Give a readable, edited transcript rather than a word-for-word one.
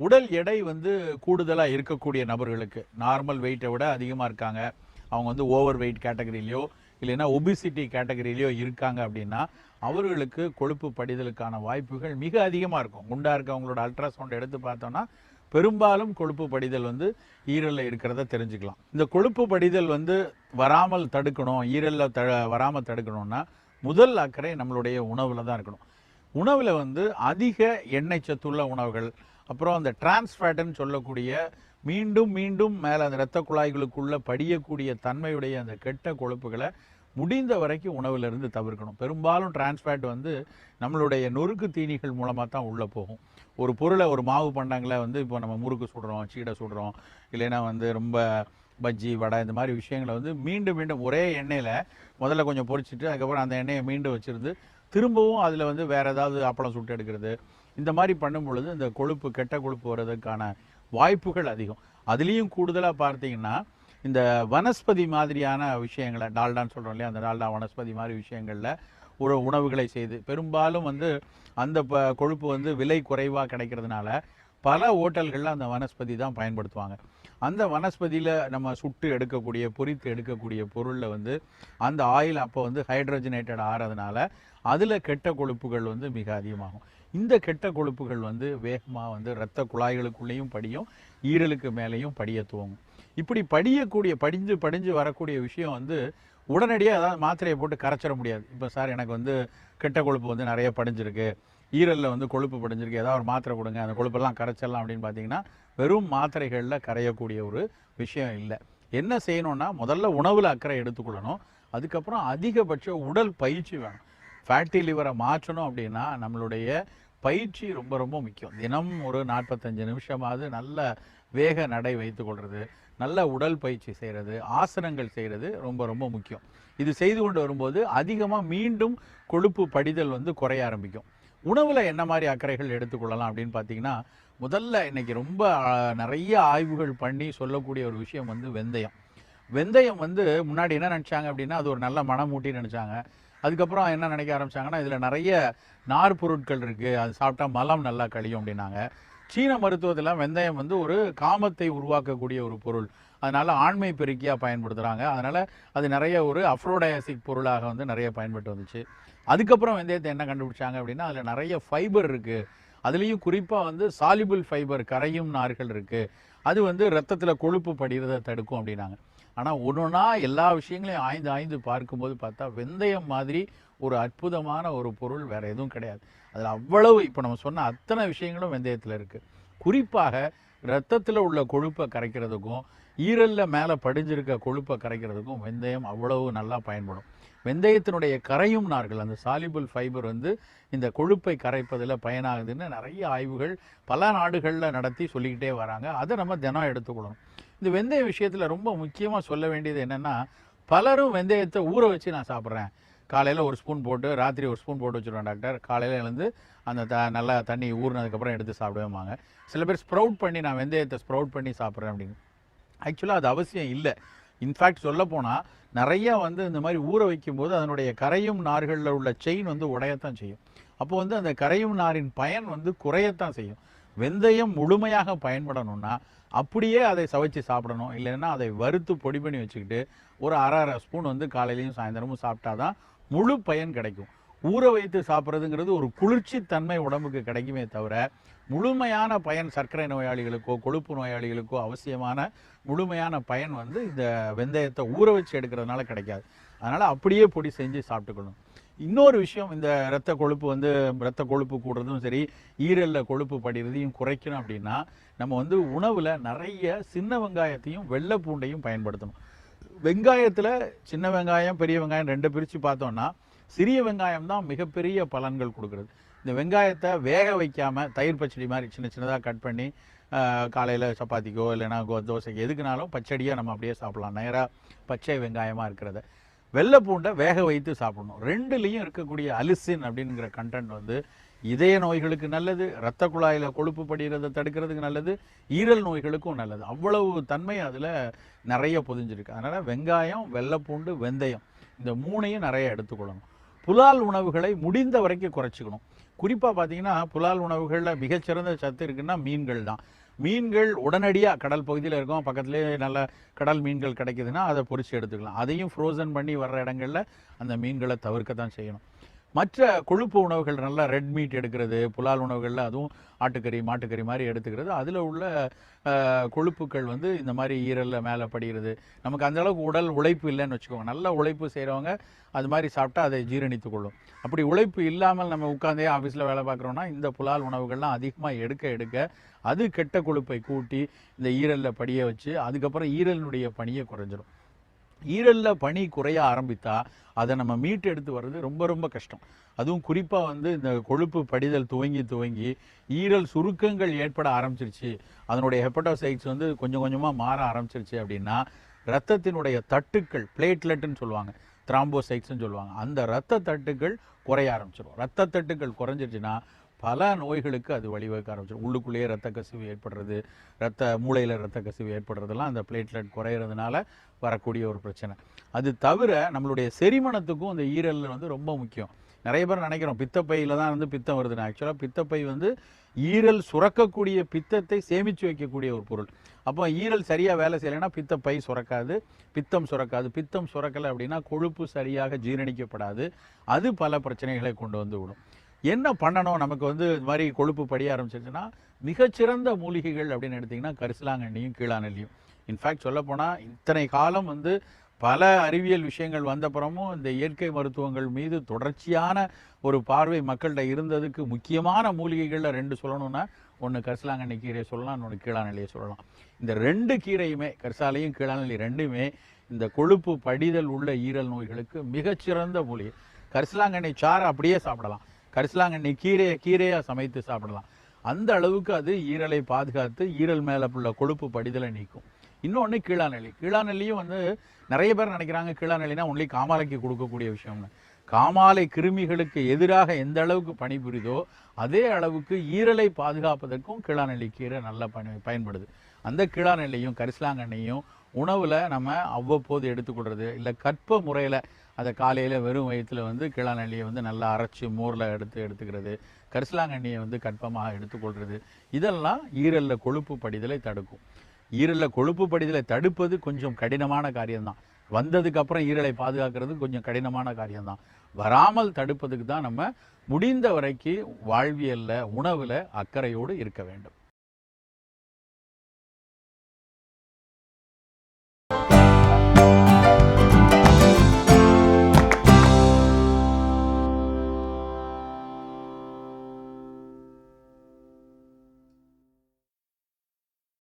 உடல் எடை வந்து கூடுதலாக இருக்கக்கூடிய நபர்களுக்கு, நார்மல் வெயிட்டை விட அதிகமாக இருக்காங்க, அவங்க வந்து ஓவர் வெயிட் கேட்டகரியிலையோ இல்லைன்னா ஒபிசிட்டி கேட்டகரியிலையோ இருக்காங்க அப்படின்னா அவர்களுக்கு கொழுப்பு படிதலுக்கான வாய்ப்புகள் மிக அதிகமாக இருக்கும். குண்டா இருக்கவங்களோட அல்ட்ராசவுண்ட் எடுத்து பார்த்தோம்னா பெரும்பாலும் கொழுப்பு படிதல் வந்து ஈரலில் இருக்கிறத தெரிஞ்சுக்கலாம். இந்த கொழுப்பு படிதல் வந்து வராமல் தடுக்கணும், ஈரலில் வராமல் தடுக்கணும்னா முதல் அக்கறை நம்மளுடைய உணவில் தான் இருக்கணும். உணவில் வந்து அதிக எண்ணெய் சத்துள்ள உணவுகள், அப்புறம் அந்த டிரான்ஸ்ஃபேட்டுன்னு சொல்லக்கூடிய மீண்டும் மீண்டும் மேலே அந்த இரத்த குழாய்களுக்குள்ள படியக்கூடிய தன்மையுடைய அந்த கெட்ட கொழுப்புகளை முடிந்த வரைக்கும் உணவிலிருந்து தவிர்க்கணும். பெரும்பாலும் டிரான்ஸ்ஃபேட் வந்து நம்மளுடைய நொறுக்கு தீனிகள் மூலமாக தான் உள்ளே போகும். ஒரு பொருளை, ஒரு மாவு பண்டங்களை வந்து இப்போ நம்ம முறுக்கு சுடுறோம், சீடை சுடுறோம், இல்லைன்னா வந்து ரொம்ப பஜ்ஜி வடை இந்த மாதிரி விஷயங்களை வந்து மீண்டும் மீண்டும் ஒரே எண்ணெயில் முதல்ல கொஞ்சம் பொரிச்சிட்டு அதுக்கப்புறம் அந்த எண்ணெயை மீண்டும் வச்சுருந்து திரும்பவும் அதில் வந்து வேறு ஏதாவது அப்பளம் சுட்டு எடுக்கிறது, இந்த மாதிரி பண்ணும் பொழுது இந்த கொழுப்பு, கெட்ட கொழுப்பு வர்றதுக்கான வாய்ப்புகள் அதிகம். அதுலேயும் கூடுதலாக பார்த்தீங்கன்னா இந்த வனஸ்பதி மாதிரியான விஷயங்களை, டால்டான்னு சொல்கிறோம் இல்லையா, அந்த டால்டா வனஸ்பதி மாதிரி விஷயங்களில் ஒரு உணவுகளை செய்து பெரும்பாலும் வந்து அந்த கொழுப்பு வந்து விலை குறைவாக கிடைக்கிறதுனால பல ஹோட்டல்களில் அந்த வனஸ்பதி தான் பயன்படுத்துவாங்க. அந்த வனஸ்பதியில் நம்ம சுட்டு எடுக்கக்கூடிய, பொரித்து எடுக்கக்கூடிய பொருளில் வந்து அந்த ஆயில் அப்போ வந்து ஹைட்ரஜனேட்டட் ஆகிறதுனால அதில் கெட்ட கொழுப்புகள் வந்து மிக அதிகமாகும். இந்த கெட்ட கொழுப்புகள் வந்து வேகமாக வந்து இரத்த குழாய்களுக்குள்ளேயும் படியும், ஈரலுக்கு மேலேயும் படிய துவங்கும். இப்படி படிஞ்சு வரக்கூடிய விஷயம் வந்து உடனடியாக அதாவது மாத்திரையை போட்டு கரைச்சிட முடியாது. இப்போ சார் எனக்கு வந்து கெட்ட கொழுப்பு வந்து நிறைய படிஞ்சிருக்கு, ஈரலில் வந்து கொழுப்பு படிஞ்சிருக்கு, ஏதாவது ஒரு மாத்திரை கொடுங்க அந்த கொழுப்பெல்லாம் கரைச்சிடலாம் அப்படின்னு பார்த்தீங்கன்னா வெறும் மாத்திரைகளில் கரையக்கூடிய ஒரு விஷயம் இல்லை. என்ன செய்யணும்னா முதல்ல உணவில் அக்கறை எடுத்துக்கொள்ளணும். அதுக்கப்புறம் அதிகபட்ச உடல் பயிற்சி வேணும். ஃபேட்டி லிவரை மாற்றணும் அப்படின்னா நம்மளுடைய பயிற்சி ரொம்ப ரொம்ப முக்கியம். தினம் ஒரு 45 நிமிஷமாவது நல்ல வேக நடை வைத்து கொள்வது, நல்ல உடல் பயிற்சி செய்கிறது, ஆசனங்கள் செய்கிறது ரொம்ப ரொம்ப முக்கியம். இது செய்து கொண்டு வரும்போது அதிகமாக மீண்டும் கொழுப்பு படிதல் வந்து குறைய ஆரம்பிக்கும். உணவில் என்ன மாதிரி அக்கறைகள் எடுத்துக்கொள்ளலாம் அப்படின்னு பார்த்தீங்கன்னா, முதல்ல இன்னைக்கு ரொம்ப நிறைய ஆய்வுகள் பண்ணி சொல்லக்கூடிய ஒரு விஷயம் வந்து வெந்தயம். வெந்தயம் வந்து முன்னாடி என்ன நினச்சாங்க அப்படின்னா அது ஒரு நல்ல மனமூட்டின்னு நினச்சாங்க. அதுக்கப்புறம் என்ன நினைக்க ஆரம்பிச்சாங்கன்னா இதில் நிறைய நார் பொருட்கள் இருக்குது, அது சாப்பிட்டா மலம் நல்லா கழியும் அப்படின்னாங்க. சீன மருத்துவத்தில் வெந்தயம் வந்து ஒரு காமத்தை உருவாக்கக்கூடிய ஒரு பொருள், அதனால் ஆண்மை பெருக்கியாக பயன்படுத்துகிறாங்க. அதனால் அது நிறைய ஒரு அஃப்ரோடயாசிக் பொருளாக வந்து நிறைய பயன்பட்டு வந்துச்சு. அதுக்கப்புறம் வெந்தயத்தை என்ன கண்டுபிடிச்சாங்க அப்படின்னா அதில் நிறைய ஃபைபர் இருக்குது, அதுலேயும் குறிப்பாக வந்து சாலிபிள் ஃபைபர், கரையும் நார்கள் இருக்குது, அது வந்து ரத்தத்தில் கொழுப்பு படிகிறத தடுக்கும் அப்படின்னாங்க. ஆனால் ஒன்றுனா எல்லா விஷயங்களையும் ஆய்ந்து பார்க்கும்போது பார்த்தா வெந்தயம் மாதிரி ஒரு அற்புதமான ஒரு பொருள் வேறு எதுவும் கிடையாது. அதில் அவ்வளவு இப்போ நம்ம சொன்ன அத்தனை விஷயங்களும் வெந்தயத்தில் இருக்குது. குறிப்பாக ரத்தத்தில் உள்ள கொழுப்பை கரைக்கிறதுக்கும் ஈரலில் மேலே படிஞ்சிருக்க கொழுப்பை கரைக்கிறதுக்கும் வெந்தயம் அவ்வளவு நல்லா பயன்படும். வெந்தயத்தினுடைய கரையும் நார்கள், அந்த சாலிபிள் ஃபைபர் வந்து இந்த கொழுப்பை கரைப்பதில் பயனாகுதுன்னு நிறைய ஆய்வுகள் பல நாடுகளில் நடத்தி சொல்லிக்கிட்டே வராங்க. அதை நம்ம தினம் எடுத்துக்கொள்ளணும். இந்த வெந்தய விஷயத்தில் ரொம்ப முக்கியமாக சொல்ல வேண்டியது என்னென்னா, பலரும் வெந்தயத்தை ஊற வச்சு நான் சாப்பிட்றேன், காலையில் ஒரு ஸ்பூன் போட்டு ராத்திரி ஒரு ஸ்பூன் போட்டு வச்சுருவேன் டாக்டர், காலையில் எழுந்து அந்த நல்லா தண்ணி ஊறினதுக்கப்புறம் எடுத்து சாப்பிடுவேமாங்க. சில பேர் ஸ்ப்ரவுட் பண்ணி, நான் வெந்தயத்தை ஸ்ப்ரவுட் பண்ணி சாப்பிட்றேன் அப்படின்னு. ஆக்சுவலாக அது அவசியம் இல்லை. இன்ஃபேக்ட் சொல்லப்போனால் நிறையா வந்து இந்த மாதிரி ஊற வைக்கும்போது அதனுடைய கரையும் நார்களில் உள்ள செயின் வந்து உடையத்தான் செய்யும். அப்போ வந்து அந்த கரையும் நாரின் பயன் வந்து குறையத்தான் செய்யும். வெந்தயம் முழுமையாக பயன்படணும்னா அப்படியே அதை சவைச்சு சாப்பிடணும், இல்லைன்னா அதை வறுத்து பொடி பண்ணி வச்சுக்கிட்டு ஒரு அரை ஸ்பூன் வந்து காலையிலையும் சாயந்தரமும் சாப்பிட்டாதான் முழு பயன் கிடைக்கும். ஊற வைத்து சாப்பிட்றதுங்கிறது ஒரு குளிர்ச்சி தன்மை உடம்புக்கு கிடைக்குமே தவிர முழுமையான பயன் சர்க்கரை நோயாளிகளுக்கோ கொழுப்பு நோயாளிகளுக்கோ அவசியமான முழுமையான பயன் வந்து இந்த வெந்தயத்தை ஊற வச்சு எடுக்கிறதுனால கிடைக்காது. அதனால் அப்படியே பொடி செஞ்சு சாப்பிட்டுக்கணும். இன்னொரு விஷயம், இந்த இரத்த கொழுப்பு கூடுறதும் சரி, ஈரலில் கொழுப்பு படிகிறதையும் குறைக்கணும் அப்படின்னா நம்ம வந்து உணவில் நிறைய சின்ன வெங்காயத்தையும் வெள்ளை பூண்டையும் பயன்படுத்தணும். வெங்காயத்தில் சின்ன வெங்காயம் பெரிய வெங்காயம் ரெண்டு பிரித்து பார்த்தோம்னா சிறிய வெங்காயம் தான் மிகப்பெரிய பலன்கள் கொடுக்குறது. இந்த வெங்காயத்தை வேக வைக்காமல் தயிர் பச்சடி மாதிரி சின்னதாக கட் பண்ணி காலையில் சப்பாத்திக்கோ இல்லைன்னா தோசைக்கு எதுக்குனாலும் பச்சடியாக நம்ம அப்படியே சாப்பிட்லாம், நேராக பச்சை வெங்காயமாக இருக்கிறத. வெள்ளை பூண்டை வேக வைத்து சாப்பிடணும். ரெண்டுலேயும் இருக்கக்கூடிய அலிசின் அப்படிங்கிற கண்டென்ட் வந்து இதய நோய்களுக்கு நல்லது, இரத்த குழாயில் கொழுப்பு படிகிறத தடுக்கிறதுக்கு நல்லது, ஈரல் நோய்களுக்கும் நல்லது. அவ்வளவு தன்மை அதில் நிறைய பொதிஞ்சிருக்கு. அதனால் வெங்காயம், வெள்ளைப்பூண்டு, வெந்தயம் இந்த மூணையும் நிறைய எடுத்துக்கொள்ளணும். புலால் உணவுகளை முடிந்த வரைக்கும் குறைச்சிக்கணும். குறிப்பாக பார்த்தீங்கன்னா புலால் உணவுகளில் மிகச்சிறந்த சத்து இருக்குன்னா மீன்கள் தான். மீன்கள் உடனடியாக கடல் பகுதியில் இருக்கும், பக்கத்துலேயே நல்ல கடல் மீன்கள் கிடைக்குதுன்னா அதை பொரிச்சு எடுத்துக்கலாம். அதையும் ஃப்ரோசன் பண்ணி வர்ற இடங்களில் அந்த மீன்களை தவிர்க்க தான் செய்யணும். மற்ற கொழுப்பு உணவுகள் நல்லா ரெட் மீட் எடுக்கிறது, புலால் உணவுகளில் அதுவும் ஆட்டுக்கறி மாட்டுக்கறி மாதிரி எடுத்துக்கிறது, அதில் உள்ள கொழுப்புக்கள் வந்து இந்த மாதிரி ஈரலில் மேலே படுகிறது. நமக்கு அந்தளவுக்கு உடல் உழைப்பு இல்லைன்னு வச்சுக்கோங்க. நல்ல உழைப்பு செய்கிறவங்க அது மாதிரி சாப்பிட்டா அதை ஜீரணித்து கொள்ளும். அப்படி உழைப்பு இல்லாமல் நம்ம உட்காந்தே ஆஃபீஸில் வேலை பார்க்குறோன்னா இந்த புலால் உணவுகள்லாம் அதிகமாக எடுக்க அது கெட்ட கொழுப்பை கூட்டி இந்த ஈரலில் படிய வச்சு அதுக்கப்புறம் ஈரலினுடைய பணியை குறைஞ்சிடும். ஈரலில் பனி குறைய ஆரம்பித்தா அதை நம்ம மீட்டு எடுத்து வர்றது ரொம்ப ரொம்ப கஷ்டம். அதுவும் குறிப்பாக வந்து இந்த கொழுப்பு படிதல் துவங்கி ஈரல் சுருக்கங்கள் ஏற்பட ஆரம்பிச்சிருச்சு, அதனுடைய ஹெப்படோசைட்ஸ் வந்து கொஞ்சம் கொஞ்சமாக மாற ஆரம்பிச்சிருச்சு அப்படின்னா இரத்தத்தினுடைய தட்டுக்கள், பிளேட்லெட்டுன்னு சொல்லுவாங்க, த்ராம்போசைட்ஸ்ன்னு சொல்லுவாங்க, அந்த இரத்த தட்டுக்கள் குறைய ஆரம்பிச்சிடும். இரத்த தட்டுக்கள் குறைஞ்சிருச்சுன்னா பல நோய்களுக்கு அது வழிவகுக்க ஆரம்பிச்சிடும். உள்ளுக்குள்ளேயே இரத்த கசிவு ஏற்படுறது, மூளையில் இரத்த கசிவு ஏற்படுறதெல்லாம் அந்த பிளேட்லெட் குறையிறதுனால வரக்கூடிய ஒரு பிரச்சனை. அது தவிர நம்மளுடைய செரிமணத்துக்கும் இந்த ஈரல் வந்து ரொம்ப முக்கியம். நிறைய பேர் நினைக்கிறோம் பித்தப்பையில் தான் வந்து பித்தம் வருதுன்னு. ஆக்சுவலாக பித்தப்பை வந்து ஈரல் சுரக்கக்கூடிய பித்தத்தை சேமித்து வைக்கக்கூடிய ஒரு பொருள். அப்போ ஈரல் சரியாக வேலை செய்யலைன்னா பித்தப்பை சுரக்காது, பித்தம் சுரக்கலை அப்படின்னா கொழுப்பு சரியாக ஜீரணிக்கப்படாது, அது பல பிரச்சனைகளை கொண்டு வந்து விடும். என்ன பண்ணணும்? நமக்கு வந்து இது மாதிரி கொழுப்பு படிய ஆரம்பிச்சிருச்சுன்னா மிகச்சிறந்த மூலிகைகள் அப்படின்னு எடுத்திங்கன்னா கரிசலாங்கண்ணியும் கீழாநெல்லியும். இன்ஃபேக்ட் சொல்லப்போனால் இத்தனை காலம் வந்து பல அறிவியல் விஷயங்கள் வந்தப்புறமும் இந்த இயற்கை மருத்துவங்கள் மீது தொடர்ச்சியான ஒரு பார்வை மக்கள்கிட்ட இருந்ததுக்கு முக்கியமான மூலிகைகளில் 2 சொல்லணும்னா, ஒன்று கரிசலாங்கண்ணி கீரையை சொல்லலாம், இன்னொன்று கீழாநெல்லியை சொல்லலாம். இந்த 2 கீரையுமே, கரிசாலையும் கீழாநெல்லி 2மே இந்த கொழுப்பு படிதல் உள்ள ஈரல் நோய்களுக்கு மிகச்சிறந்த மூலிகை. கரிசலாங்கண்ணி சாறை அப்படியே சாப்பிடலாம், கரிசலாங்கண்ணி கீரையாக சமைத்து சாப்பிடலாம். அந்த அளவுக்கு அது ஈரலை பாதுகாத்து ஈரல் மேலே உள்ள கொழுப்பு படிதலை நீக்கும். இன்னொன்று கீழாநெல்லியும் வந்து நிறைய பேர் நினைக்கிறாங்க கீழாநெல்லினா ஒன்லி காமாலைக்கு கொடுக்கக்கூடிய விஷயம்னு. காமாலை கிருமிகளுக்கு எதிராக எந்த அளவுக்கு பணிபுரிதோ அதே அளவுக்கு ஈரலை பாதுகாப்பதற்கும் கீழாநெல்லி கீரை நல்லா பயன்படுது. அந்த கீழாநெல்லியும் கரிசலாங்கண்ணியும் உணவில் நம்ம அவ்வப்போது எடுத்துக்கொள்வது, இல்லை கற்ப முறையில் அதை காலையில் வெறும் வயிற்றில் வந்து கீழாநெல்லியை வந்து நல்லா அரைச்சி மோரில் எடுத்துக்கிறது, கரிசலாங்கண்ணியை வந்து கற்பமாக எடுத்துக்கொள்வது, இதெல்லாம் ஈரலில் கொழுப்பு படிதலை தடுக்கும். ஈரலில் கொழுப்பு படிதலை தடுப்பது கொஞ்சம் கடினமான காரியம்தான். வந்ததுக்கப்புறம் ஈரலை பாதுகாக்கிறது கொஞ்சம் கடினமான காரியம்தான். வராமல் தடுப்பதுக்கு தான் நம்ம முடிந்த வரைக்கும் வாழ்வியலில் உணவில் அக்கறையோடு இருக்க வேண்டும்.